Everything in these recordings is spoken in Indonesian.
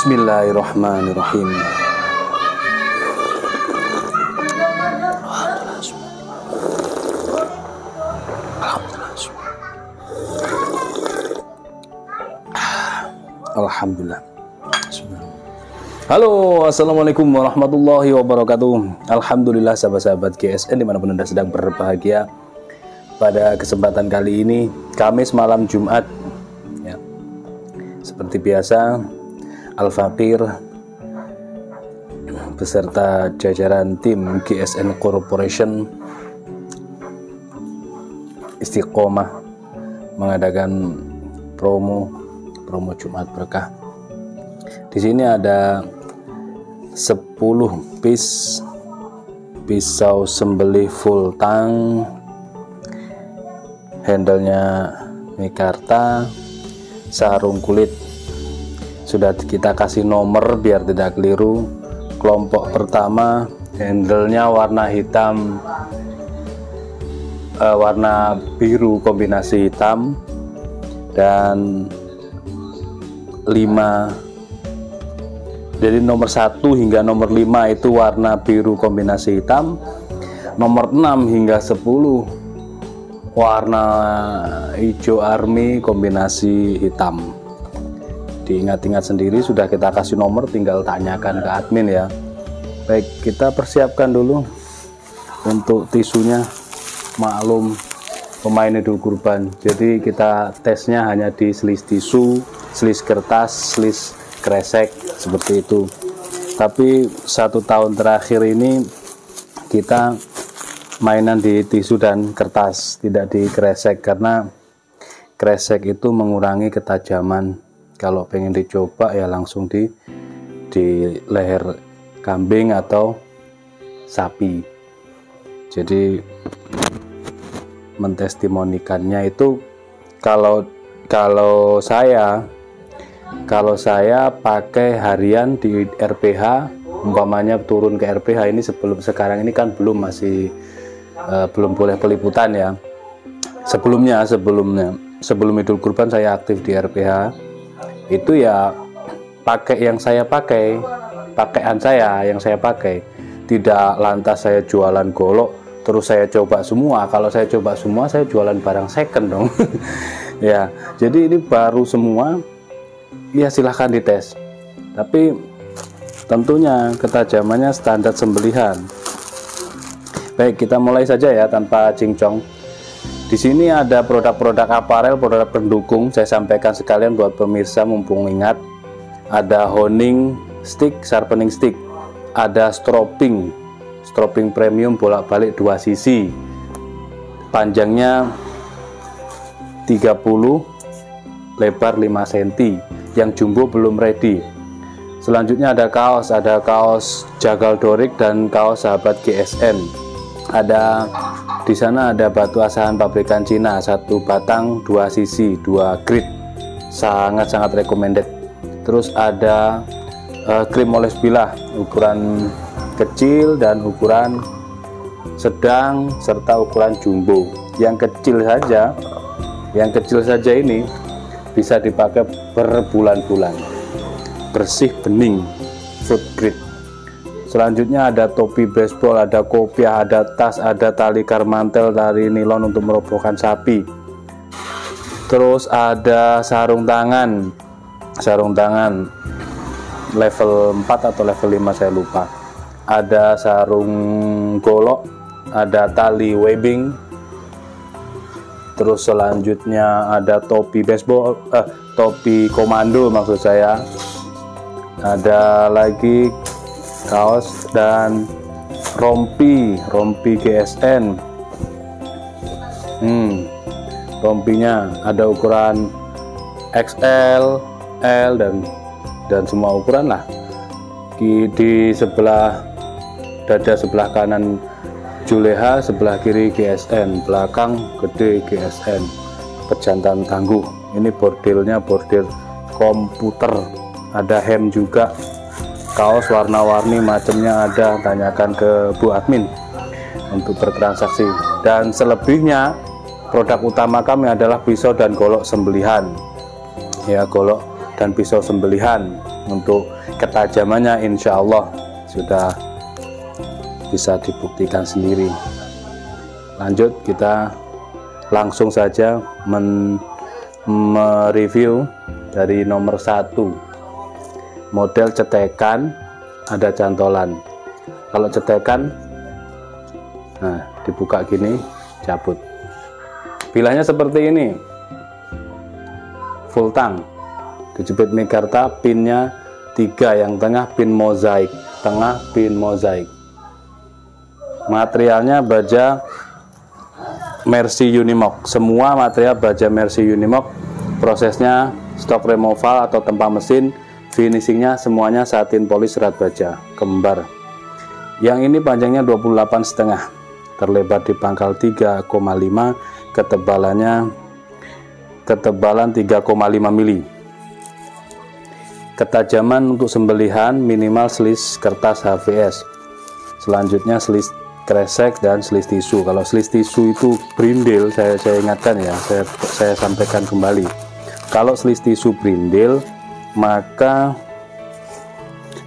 Bismillahirrahmanirrahim. Alhamdulillah. Halo, assalamualaikum warahmatullahi wabarakatuh. Alhamdulillah sahabat-sahabat GSN dimanapun Anda sedang berbahagia. Pada kesempatan kali ini, Kamis malam Jumat, ya, seperti biasa, Al-Fakir beserta jajaran tim GSN Corporation Istiqomah mengadakan promo Jumat Berkah. Di sini ada 10 piece pisau sembelih full tang, handle-nya mikarta, sarung kulit. Sudah kita kasih nomor biar tidak keliru. Kelompok pertama handle-nya warna hitam, warna biru kombinasi hitam, dan 5. Jadi nomor 1 hingga nomor 5 itu warna biru kombinasi hitam. Nomor 6 hingga 10 warna hijau army kombinasi hitam. Diingat-ingat sendiri, sudah kita kasih nomor, tinggal tanyakan ke admin ya. Baik, kita persiapkan dulu untuk tisunya. Maklum pemain Idul Kurban, jadi kita tesnya hanya di selis tisu, selis kertas, selis kresek, seperti itu. Tapi 1 tahun terakhir ini kita mainan di tisu dan kertas, tidak di kresek, karena kresek itu mengurangi ketajaman. Kalau pengen dicoba ya langsung di leher kambing atau sapi. Jadi mentestimonikannya itu kalau saya pakai harian di RPH, umpamanya turun ke RPH ini, sekarang ini kan belum belum boleh peliputan ya. Sebelum Idul Kurban saya aktif di RPH. Itu ya pakai yang saya pakai, pakaian saya yang saya pakai, tidak lantas saya jualan golok terus saya coba semua. Kalau saya coba semua, saya jualan barang second dong. Ya, jadi ini baru semua, ya silahkan dites, tapi tentunya ketajamannya standar sembelihan. Baik, kita mulai saja ya tanpa cincong. Di sini ada produk-produk aparel, produk pendukung, saya sampaikan sekalian buat pemirsa mumpung ingat. Ada honing stick, sharpening stick, ada stropping premium bolak-balik 2 sisi, panjangnya 30, lebar 5 cm. Yang jumbo belum ready. Selanjutnya ada kaos Jagal Dorik dan kaos sahabat GSN. Di sana ada batu asahan pabrikan Cina, 1 batang 2 sisi 2 grit, sangat-sangat recommended. Terus ada krim oles bilah ukuran kecil dan ukuran sedang serta ukuran jumbo. Yang kecil saja ini bisa dipakai berbulan-bulan, bersih, bening, food grade. Selanjutnya ada topi baseball, ada kopiah, ada tas, ada tali karmantel, tali nilon untuk merobohkan sapi. Terus ada sarung tangan level 4 atau level 5 saya lupa. ada sarung golok, ada tali webbing, terus selanjutnya ada topi baseball, topi komando maksud saya, ada lagi kaos dan rompi GSN. Rompinya ada ukuran XL, L dan semua ukuran lah. Di sebelah dada sebelah kanan Juleha, sebelah kiri GSN, belakang gede GSN, pejantan tangguh. Ini bordirnya bordir komputer, ada hem juga, kaos warna-warni macamnya ada, tanyakan ke Bu Admin untuk bertransaksi. Dan selebihnya produk utama kami adalah pisau dan golok sembelihan, ya, golok dan pisau sembelihan. Untuk ketajamannya insya Allah sudah bisa dibuktikan sendiri. Lanjut, kita langsung saja mereview dari nomor 1, model cetekan, ada cantolan. Kalau cetekan, nah dibuka gini, cabut. Bilahnya seperti ini, full tang, dijepit mikarta, pinnya 3, yang tengah pin mozaik, tengah pin mozaik. Materialnya baja Mercy Unimog, semua material baja Mercy Unimog. Prosesnya stok removal atau tempa mesin, finishingnya semuanya satin polis serat baja kembar. Yang ini panjangnya 28,5, terlebar di pangkal 3,5, ketebalan 3,5 mili. Ketajaman untuk sembelihan minimal selis kertas HVS. Selanjutnya selis kresek dan selis tisu. Kalau selis tisu itu brindil, saya ingatkan ya, saya sampaikan kembali. Kalau selis tisu brindil, maka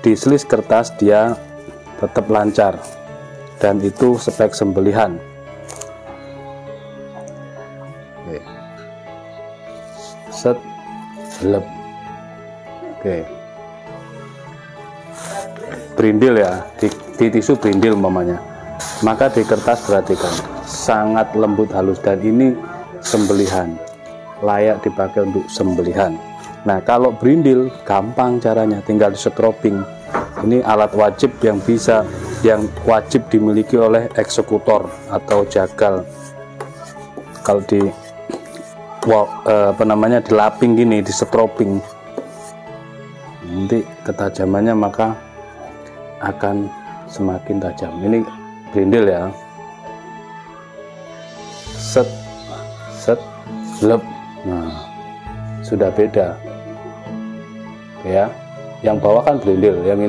di selis kertas dia tetap lancar, dan itu spek sembelihan. Oke. Set, lep. Oke, brindil ya, di tisu brindil umpamanya, maka di kertas perhatikan sangat lembut halus, dan ini sembelihan, layak dipakai untuk sembelihan. Nah, kalau brindil gampang caranya, tinggal di strobing. Ini alat wajib yang wajib dimiliki oleh eksekutor atau jagal. Kalau di di laping gini, di strobing, nanti ketajamannya maka akan semakin tajam. Ini brindil ya, set lep. Nah, sudah beda ya. Yang bawah kan brindil, yang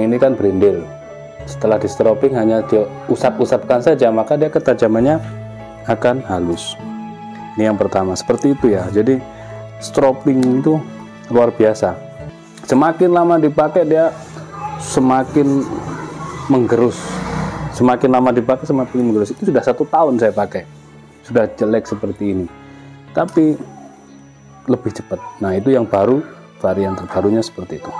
ini kan brindil. Setelah di strobing hanya diusap-usapkan saja, maka dia ketajamannya akan halus. Ini yang pertama, seperti itu ya. Jadi strobing itu luar biasa. Semakin lama dipakai dia semakin menggerus. Semakin lama dipakai semakin menggerus. Itu sudah 1 tahun saya pakai, sudah jelek seperti ini, tapi lebih cepat. Nah, itu yang baru, varian terbarunya seperti itu.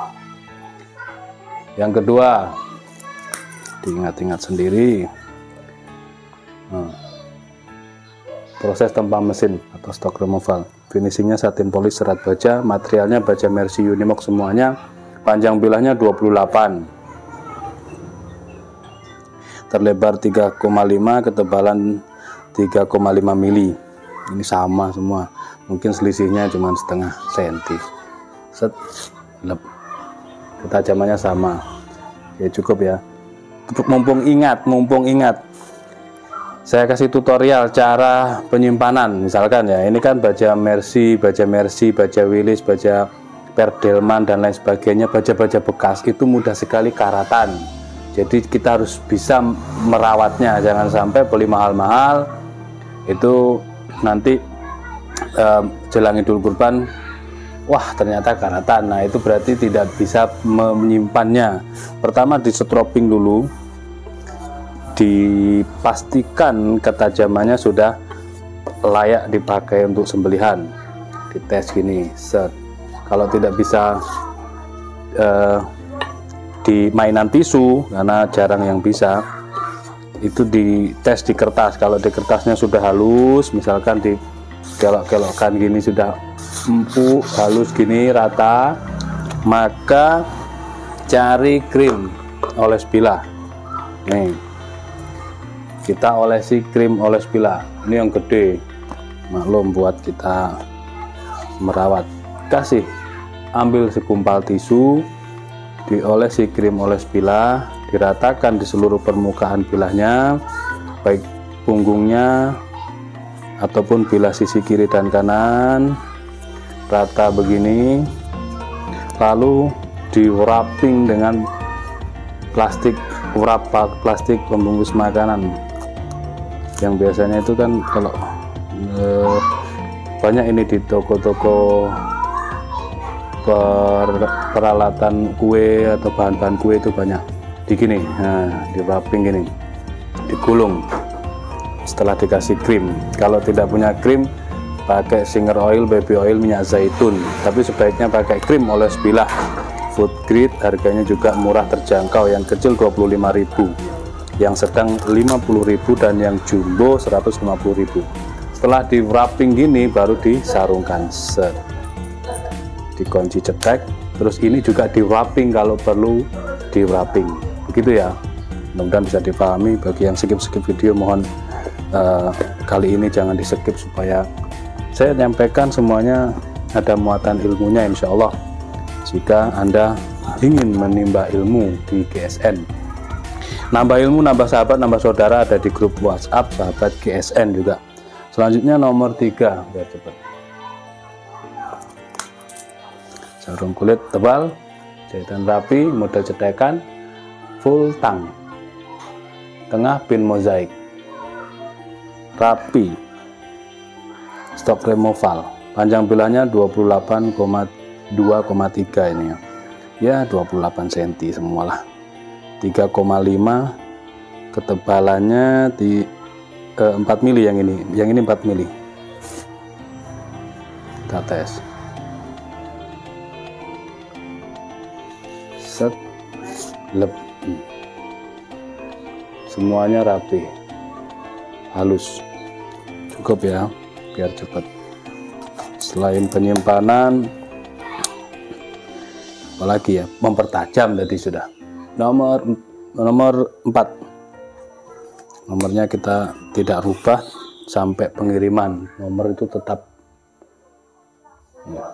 Yang kedua, diingat-ingat sendiri, proses tempa mesin atau stok removal. Finishingnya satin polis serat baja, materialnya baja Mercy Unimog semuanya, panjang bilahnya 28, terlebar 3,5, ketebalan 3,5 mili. Ini sama semua, mungkin selisihnya cuma setengah senti. Set, lep. Ketajamannya sama. Ya cukup ya. Mumpung ingat, saya kasih tutorial cara penyimpanan. Misalkan ya, ini kan baja Mercy, baja Willis, baja Perdelman dan lain sebagainya, baja-baja bekas itu mudah sekali karatan. Jadi kita harus bisa merawatnya, jangan sampai beli mahal-mahal itu nanti jelang Idul Kurban, wah ternyata karatan. Nah, itu berarti tidak bisa menyimpannya. Pertama di strobing dulu, dipastikan ketajamannya sudah layak dipakai untuk sembelihan. Dites gini, set. Kalau tidak bisa di mainan tisu, karena jarang yang bisa. Itu dites di kertas. Kalau di kertasnya sudah halus, misalkan di kelok-kelokkan gini sudah empuk, halus gini, rata, maka cari krim oles bilah. Nih, kita olesi krim oles bilah. Ini yang gede, maklum buat kita merawat. Kasih, ambil segumpal tisu, diolesi krim oles bilah, diratakan di seluruh permukaan bilahnya, baik punggungnya ataupun bilah sisi kiri dan kanan, rata begini. Lalu di wrapping dengan plastik plastik pembungkus makanan, yang biasanya itu kan kalau banyak ini di toko-toko peralatan kue atau bahan-bahan kue itu banyak di gini. Nah, di wrapping gini, digulung setelah dikasih krim. Kalau tidak punya krim, pakai singer oil, baby oil, minyak zaitun, tapi sebaiknya pakai krim oles bilah food grade. Harganya juga murah, terjangkau. Yang kecil 25.000, yang sedang 50.000, dan yang jumbo 150.000. Setelah di wrapping gini baru disarungkan, set, dikunci cetek. Terus ini juga di wrapping kalau perlu di wrapping, begitu ya. Mudah-mudahan bisa dipahami. Bagi yang skip video, mohon kali ini jangan di skip, supaya saya nyampaikan semuanya ada muatan ilmunya, insya Allah. Jika Anda ingin menimba ilmu di GSN, nambah ilmu, nambah sahabat, nambah saudara, ada di grup WhatsApp sahabat GSN juga. Selanjutnya nomor 3, biar cepat. Sarung kulit tebal, jahitan rapi, model cetekan, full tang, tengah pin mozaik, rapi, stok removal. Panjang bilahnya 28,2,3 ini ya, 28 cm semualah. 3,5 ketebalannya di 4 mili, yang ini 4 mili. Kita tes. Set, lep. Semuanya rapi, halus, cukup ya, biar cepat. Selain penyimpanan, apalagi ya, mempertajam tadi sudah. Nomor 4, nomornya kita tidak rubah sampai pengiriman, nomor itu tetap ya.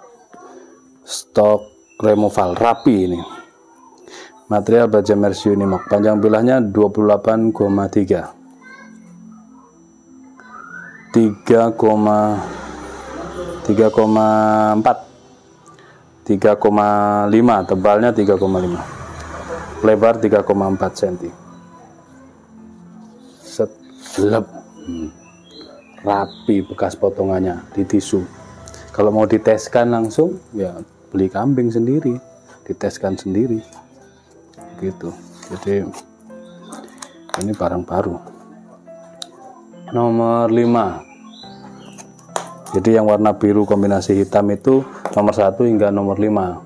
Stok removal rapi ini. Material baja Mercy Unimog, panjang bilahnya 28,3, 3,4, 3,5, tebalnya 3,5, lebar 3,4 cm. Set, lep, rapi bekas potongannya di tisu. Kalau mau diteskan langsung ya beli kambing sendiri, diteskan sendiri gitu. Jadi ini barang baru. Nomor 5, jadi yang warna biru kombinasi hitam itu nomor 1 hingga nomor 5,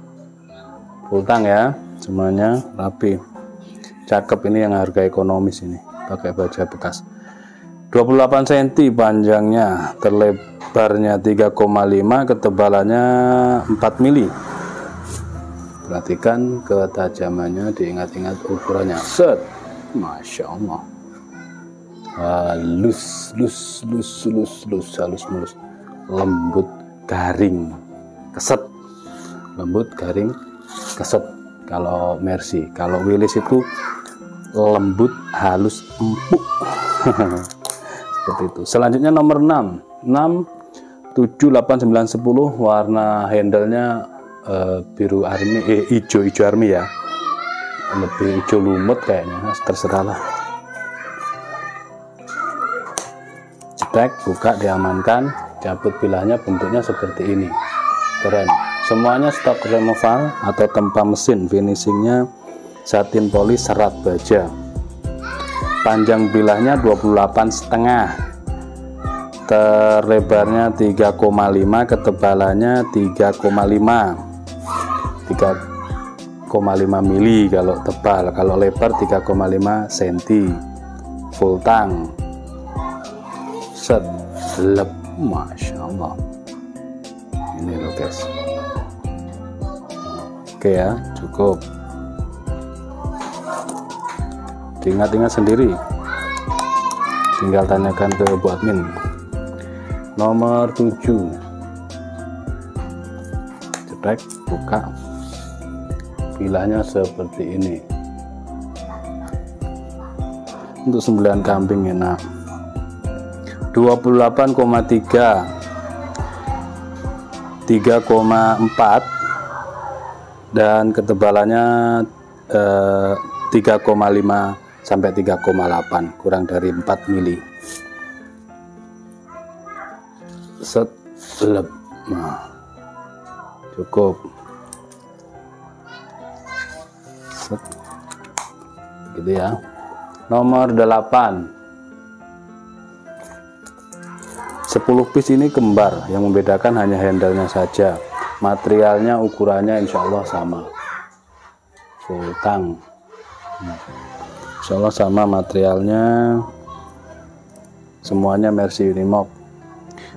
full tang ya, semuanya rapi, cakep. Ini yang harga ekonomis, ini pakai baja bekas. 28 cm panjangnya, terlebarnya 3,5, ketebalannya 4 mili. Perhatikan ketajamannya, diingat-ingat ukurannya. Set, masya Allah, halus mulus, lembut garing keset, lembut garing keset kalau Mercy. Kalau Willys itu lembut halus empuk. Seperti itu. Selanjutnya nomor 6, 7, 8, 9, 10, warna handle-nya biru army, hijau army ya, lebih hijau lumut kayaknya, terserah lah. Cetek, buka, diamankan, cabut bilahnya, bentuknya seperti ini, keren. Semuanya stok removal atau tanpa mesin, finishingnya satin polis serat baja. Panjang bilahnya 28,5, terlebarnya 3,5, ketebalannya 3,5, mili kalau tebal, kalau lebar 3,5 cm. Full tang. Set, lep, masya Allah. Ini loh guys. Oke ya, cukup. Diingat-ingat sendiri. Tinggal tanyakan ke Bu admin. Nomor 7. Cetek, buka. Bilahnya seperti ini. Untuk 9 kambing enak. 28,3, 3,4 dan ketebalannya 3,5 sampai 3,8, kurang dari 4 mili. Set, lep. Nah, cukup. Set. Gitu ya. Nomor 8. 10 piece ini kembar, yang membedakan hanya handle-nya saja. Materialnya, ukurannya insya Allah sama. Full tang. Insya Allah sama materialnya. Semuanya Mercy Unimog.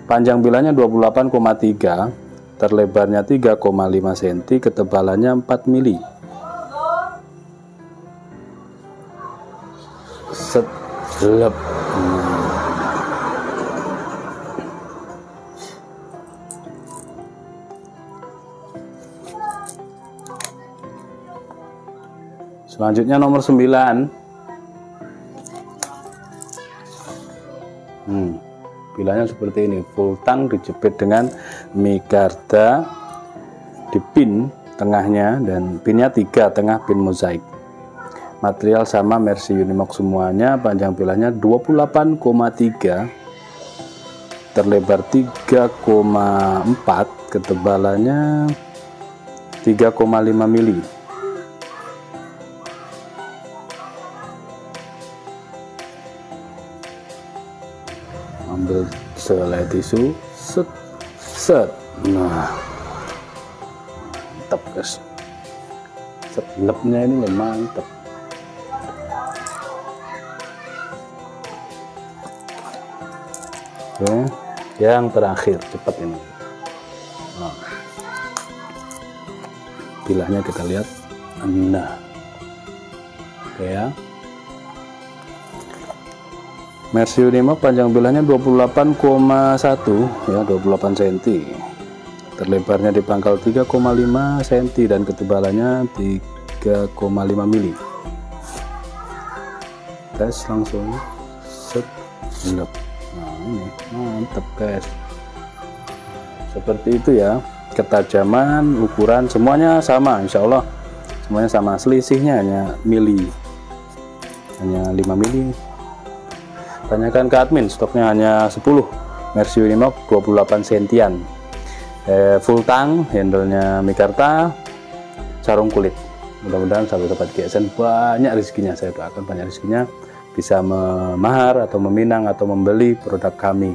Panjang bilahnya 28,3, terlebarnya 3,5 cm, ketebalannya 4 mili. Set, lep. Selanjutnya nomor 9. Bilahnya seperti ini, full tang, dijepit dengan mikarta di pin tengahnya, dan pinnya 3, tengah pin mozaik. Material sama Mercy Unimog semuanya. Panjang bilahnya 28,3, terlebar 3,4, ketebalannya 3,5 mili. Ambil selai tisu, set, set. Nah, mantap guys. Set, lepnya ini mantap. Oke, yang terakhir, cepat ini. Nah, bilahnya kita lihat. Nah, oke ya. Mercy Unimog panjang bilahnya 28,1 ya, 28 cm. Terlebarnya di pangkal 3,5 cm dan ketebalannya 3,5 mili. Tes langsung. Set, lep. Nah, ini mantap guys. Seperti itu ya. Ketajaman, ukuran semuanya sama, insya Allah semuanya sama. Selisihnya hanya mili, hanya 5 mili. Tanyakan ke admin, stoknya hanya 10. Mercy Unimog 28 sentian. Full tang, handle-nya mikarta, sarung kulit. Mudah-mudahan sahabat-sahabat GSN banyak rezekinya. Saya doakan banyak rezekinya, bisa memahar atau meminang atau membeli produk kami,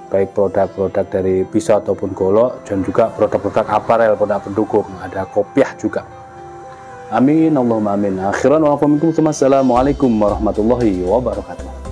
baik produk-produk dari pisau ataupun golok, dan juga produk-produk aparel, produk pendukung, ada kopiah juga. Amin Allahumma amin. Akhiran wa assalamualaikum warahmatullahi wabarakatuh.